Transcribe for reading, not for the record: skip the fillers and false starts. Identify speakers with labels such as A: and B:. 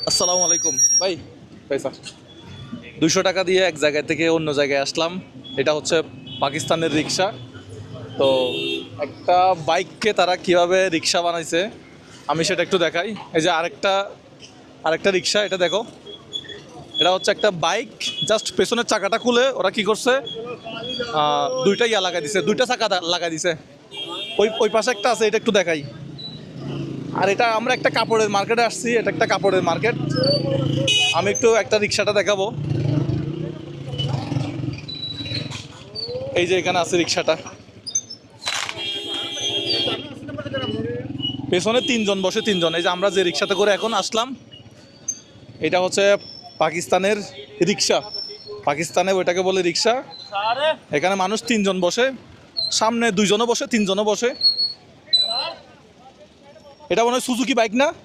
A: আসসালামু আলাইকুম ভাই। পয়সা 200 টাকা দিয়ে এক জায়গা থেকে অন্য জায়গায় আসলাম। এটা হচ্ছে পাকিস্তানের রিক্সা। তো একটা বাইককে তারা কিভাবে রিক্সা বানাইছে আমি সেটা একটু দেখাই। এই যে আরেকটা আরেকটা রিক্সা, এটা দেখো। এটা হচ্ছে একটা বাইক, জাস্ট পেছনের চাকাটা খুলে ওরা কি করছে, দুইটা ইয়া লাগাই দিছে, দুইটা চাকা লাগাই দিছে। ওই ওই পাশে একটা আছে, এটা একটু দেখাই। আর এটা আমরা একটা কাপড়ের মার্কেটে আসছি, এটা একটা কাপড়ের মার্কেট। আমি একটু একটা রিক্সাটা দেখাবো। এই যে এখানে আছে রিক্সাটা, পেছনে তিনজন বসে, তিনজন। এই যে আমরা যে রিক্সাতে করে এখন আসলাম, এটা হচ্ছে পাকিস্তানের রিক্সা। পাকিস্তানে ওইটাকে বলে রিক্সা। এখানে মানুষ তিনজন বসে, সামনে দুইজনও বসে, তিনজনও বসে। এটা মনে হয় সুজুকি বাইক না?